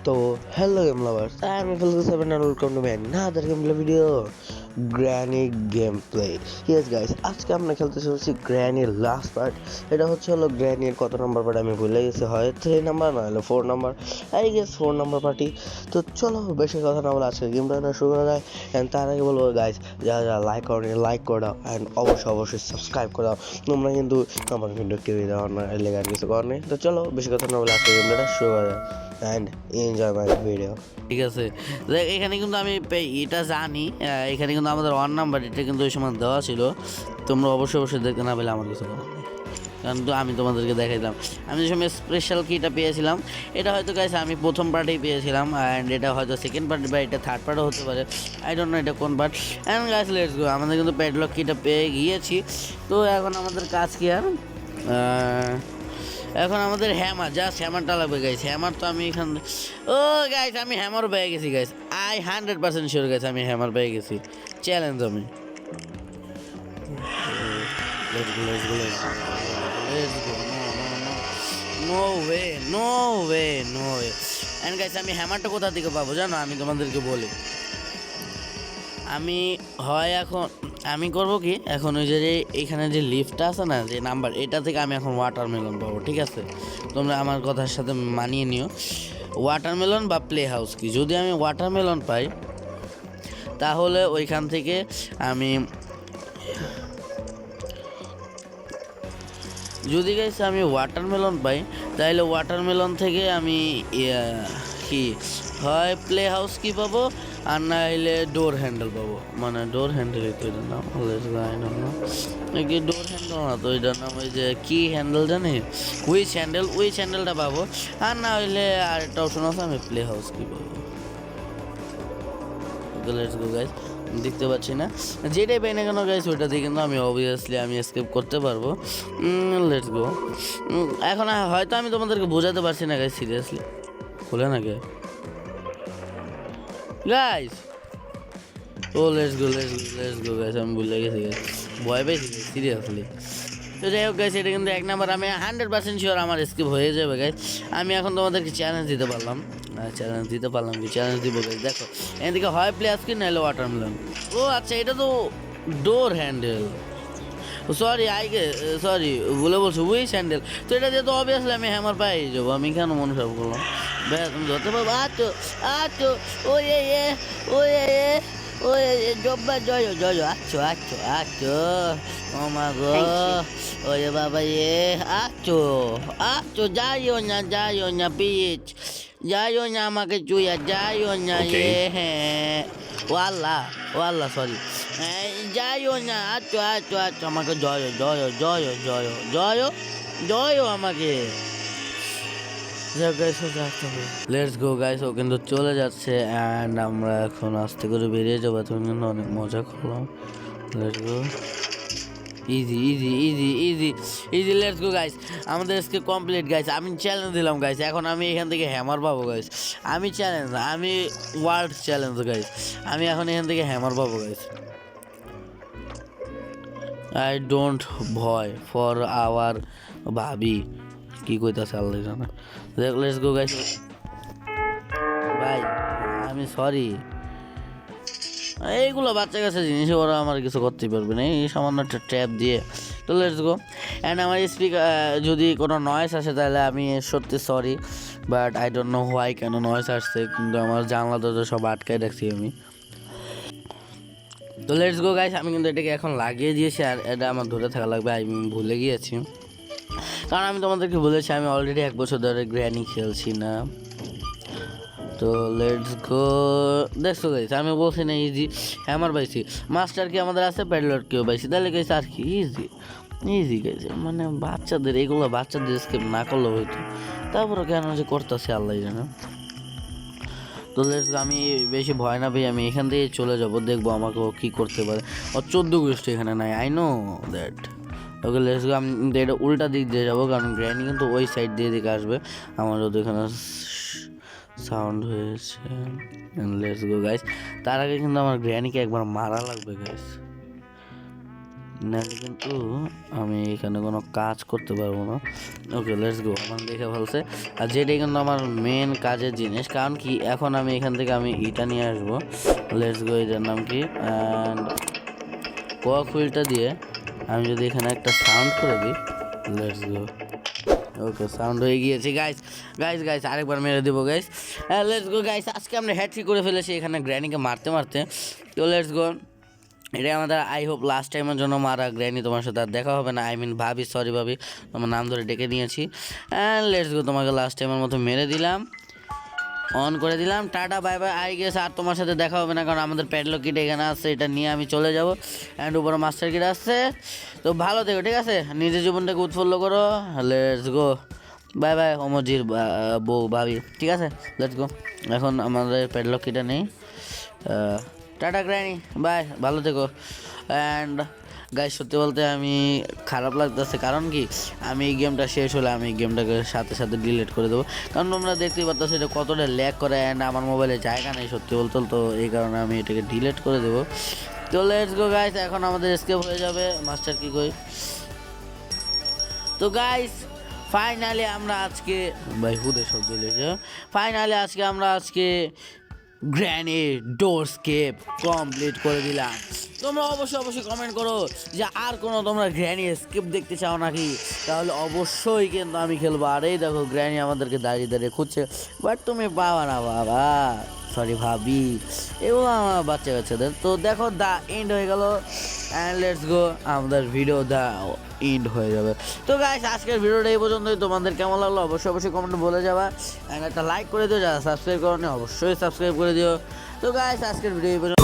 তো hello game lovers, I am Phil7 and welcome to my another gameplay video, Granny gameplay. Yes guys, আজকে আমরা খেলতে চলেছি Granny-র last part. এটা হলো Granny-র কত নাম্বার পার্ট আমি ভুলে গেছি, হয় 3 নাম্বার না হলে 4 number, I guess 4 number party. তো চলো বেশি কথা না বলে আজকে গেমটা শুরু করা যায়। এন্ড তার আগে বলবো গাইস, যারা লাইক করনি লাইক করে দাও এন্ড অবশ্যই সাবস্ক্রাইব করে দাও। তোমরা কিন্তু আমার ভিডিও কেউ দেওয়ার না, এর লেগে আর কিছু করার নেই। তো চলো বেশি কথা না বলে আজকে গেমটা শুরু করা যায় and enjoy my video. ঠিক আছে, এখানে কিন্তু আমি এটা জানি, এখানে কিন্তু আমাদের ওয়ান নাম্বার এটা কিন্তু ওই সময় দেওয়া ছিল। তোমরা অবশ্যই দেখতে না পেলে আমার কিছু করার নেই, কারণ তো আমি তোমাদেরকে দেখাইলাম আমি যে সময় স্পেশাল কিটা পেয়েছিলাম। এটা হয়তো গাইস আমি প্রথম পার্টেই পেয়েছিলাম, অ্যান্ড এটা হয়তো সেকেন্ড পার্ট বা এটা থার্ড পার্টও হতে পারে, আই ডোন্ট নো এটা কোন part. And guys let's go, আমাদের কিন্তু প্যাডলক কিটা পেয়ে গিয়েছি। তো এখন আমাদের কাজ কি আর, এখন আমাদের হ্যামার, জাস্ট হ্যামারটা লাগবে গাইস। হ্যামার তো আমি এখান, ও গাইস আমি হ্যামার পেয়ে গেছি গাইস, আই 100% শিওর গাইস আমি হ্যামার পেয়ে গেছি। চ্যালেঞ্জ আমি নো ওয়ে অ্যান্ড গাইস আমি হ্যামারটা কোথা থেকে পাবো জানো, আমি তোমাদেরকে বলি। আমি হয় এখন আমি করব কি, এখন ওই যে এখানে যে লিফটটা আছে না, যে নাম্বার, এটা থেকে আমি এখন ওয়াটারমেলন পাবো। ঠিক আছে, তোমরা আমার কথার সাথে মানিয়ে নিও। ওয়াটারমেলন বা প্লে হাউস কি, যদি আমি ওয়াটারমেলন পাই তাহলে ওইখান থেকে আমি, যদি গাইছে আমি ওয়াটারমেলন পাই তাহলে ওয়াটারমেলন থেকে আমি কি হয় প্লে হাউস কি পাবো, আর না হলে ডোর হ্যান্ডেল পাবো। মানে ডোর হ্যান্ডেল তো এটার নাম কি, ডোর হ্যান্ডেল না তো এটার নাম ওই যে কি হ্যান্ডেল জানি, উইচ হ্যান্ডেলটা পাবো। আর না হইলে আর একটা অপশন আছে, আমি প্লে হাউস কি পাবো। লেটস গো গাইস, দেখতে পাচ্ছি না যেটাই পাই না কেন গাইস, ওইটা দিয়ে কিন্তু আমি অবভিয়াসলি আমি এসকেপ করতে পারবো। Let's go. এখন হয়তো আমি তোমাদেরকে বোঝাতে পারছি না গাইস, সিরিয়াসলি বলে না কে guys. Oh let's go guys, আমি ভুলে গেছি গাইস, ভয় পেয়েছি সিরিয়াসলি। তো যাই হোক গাইস, এটা কিন্তু 1 নাম্বার, আমি 100% শিওর আমার স্কিপ হয়ে যাবে গাইস। আমি এখন তোমাদেরকে চ্যালেঞ্জ দিতে পারলাম কি চ্যালেঞ্জ দিব গাইস। দেখো এদিকে হয় প্লে আজকে নাহলে ওয়াটারমেলন। ও আচ্ছা, এটা তো ডোর হ্যান্ডেল, সরি বলে বলছো উইচ হ্যান্ডেল। তো এটা দিয়ে তো অবভিয়াসলি আমি হ্যামার পাই যাবো। আমি কেন মন খারাপ করলাম, ব্যাস আমি ধরতে পারবো। আচ্ছা ও জব্বা জয় আচ্ছো ও মা গো, ওরে বাবা আচ্ছো যাইও না পিচ, যাইও না আমাকে চুইয়া, যাইও না হ্যাঁ ওয়াল্লা সরি, যাইও না আচ্ছো আমাকে জয় আমাকে। লেটস গো গাইস, ও কিন্তু চলে যাচ্ছে অ্যান্ড আমরা এখন আস্তে করে বেরিয়ে যাবো। তুমি কিন্তু অনেক মজা করলাম। Let's go, easy let's go guys, আমাদের আজকে কমপ্লিট গাইস। আমি চ্যালেঞ্জ দিলাম গাইস, এখন আমি এখান থেকে হ্যামার পাবো গাইস। আমি ওয়ার্ল্ড চ্যালেঞ্জ গাইস, আমি এখন এখান থেকে হ্যামার পাবো গাইস। আই ডোন্ট ভয় ফর আওয়ার ভাবি, কি কইতাছে আল্লাহ জানে। লেটস গো গাইস, ভাই আমি সরি, এইগুলো বাচ্চা কাছে জিনিস, ওরা আমার কিছু করতে পারবে না এই সামান্য একটা ট্যাপ দিয়ে। তো লেটস গো। অ্যান্ড আমার স্পিকার যদি কোনো নয়েস আসে তাহলে আমি সত্যি sorry, but I don't know why কেন নয়েস আসছে, কিন্তু আমার জানলা দরজা সব আটকায় রাখছি আমি। তো লেটস গো গাইস, আমি কিন্তু এটাকে এখন লাগিয়ে দিয়েছি, আর এটা আমার ধরে থাকা লাগবে, আমি ভুলে গিয়েছি। কারণ আমি তোমাদেরকে বলেছি আমি অলরেডি 1 বছর ধরে গ্র্যানি খেলছি না। তো লেটস গো, দেখছো গাইস আমি বলছি না ইজি হ্যামার পাইছি, মাস্টার কি আমাদের আছে, প্যাডলট কেউ পাইছি, তাহলে গাইস আর কি ইজি গাইছে। মানে বাচ্চাদের স্কিপ না করলেও হইতো, তারপরে কেন যে করতেছে আল্লাহ জানে। তো লেটস গো, আমি বেশি ভয় না পেয়ে আমি এখান থেকে চলে যাব, দেখবো আমাকে ও কী করতে পারে। ও 14 গোষ্ঠী এখানে নাই, I know that. Okay let's go, আমি এটা উল্টা দিক দিয়ে যাবো, কারণ গ্র্যানি কিন্তু ওই সাইড দিয়ে দিকে আসবে। আমার যদি এখানে সাউন্ড হয়েছে, লেটস গো গাইস। তার আগে কিন্তু আমার গ্র্যানিকে একবার মারা লাগবে গাইস। নাহলে কিন্তু আমি এখানে কোনো কাজ করতে পারবো না। ওকে লেটস গো, আমার দেখে ফেলছে। আর যেটাই কিন্তু আমার মেন কাজের জিনিস, কারণ কি এখন আমি এখান থেকে আমি ইটা নিয়ে আসবো। লেটস গো, এটার নাম কি, অ্যান্ড কোয়া হুইলটা দিয়ে আমি যদি এখানে একটা সাউন্ড করে দিই, লেটস গো। ওকে সাউন্ড হয়ে গিয়েছে গাইস। গাইস আরেকবার মেরে দেবো গাইস। লেটস গো গাইস, আজকে আমরা হ্যাট্রিক করে ফেলেছি এখানে গ্র্যানিকে মারতে মারতে। তো লেটস গো, এটা আমাদের আই হোপ লাস্ট টাইমের জন্য মারা। গ্র্যানি তোমার সাথে আর দেখা হবে না, আই মিন ভাবি, সরি ভাবি, তোমার নাম ধরে ডেকে নিয়েছি। অ্যান্ড লেটস গো, তোমাকে লাস্ট টাইমের মতো মেরে দিলাম, অন করে দিলাম। Tata bye bye, I guess আর তোমার সাথে দেখা হবে না, কারণ আমাদের প্যাডলক কিট এখানে আসছে, এটা নিয়ে আমি চলে যাব। অ্যান্ড উপরে মাস্টার কিট আসছে। তো ভালো থেকো, ঠিক আছে, নিজের জীবনটাকে উৎফুল্ল করো। লেটস গো, বাই বাই অমরজির বউ ভাবি, ঠিক আছে, লেটস গো। এখন আমাদের প্যাডলক কিটা নেই। টাটা গ্র্যানি, বাই, ভালো থেকো। অ্যান্ড গাইস সত্যি বলতে আমি খারাপ লাগতেছে, কারণ কি আমি এই গেমটা শেষ হলে আমি এই গেমটাকে সাথে সাথে ডিলিট করে দেবো, কারণ তোমরা দেখতেই পাচ্ছ এটা কতটা ল্যাগ করে। অ্যান্ড আমার মোবাইলে জায়গা নেই সত্যি বলতে, তো এই কারণে আমি এটাকে ডিলিট করে দেবো। তো লেটস গো গাইস, এখন আমাদের এসকেপ হয়ে যাবে। মাস্টার কি কই? তো গাইস ফাইনালি আমরা আজকে, ভাই হুদে সব দিলেছে, ফাইনালি আজকে গ্র্যানি ডোরস্কেপ কমপ্লিট করে দিলাম। তোমরা অবশ্যই কমেন্ট করো যে আর কোনো তোমরা গ্র্যানি স্কেপ দেখতে চাও নাকি, তাহলে অবশ্যই কিন্তু আমি খেলবো। আর এই দেখো গ্র্যানি আমাদেরকে দাঁড়িয়ে দাঁড়িয়ে খুঁজছে, বাট তুমি পাবা না বাবা, সরি ভাবি, এগুলো আমার বাচ্চা কাচ্চাদের। তো দেখো দা এন্ড হয়ে গেল, অ্যান্ড লেটস গো, আমাদের ভিডিও দা এন্ড হয়ে যাবে। তো গাইস আজকের ভিডিওটা এই পর্যন্তই। তোমাদের কেমন লাগলো অবশ্যই কমেন্টে বলে যাবা, অ্যান্ড একটা লাইক করে দিও, যারা সাবস্ক্রাইব করো অবশ্যই সাবস্ক্রাইব করে দিও। তো গাইস আজকের ভিডিও এই পর্যন্ত।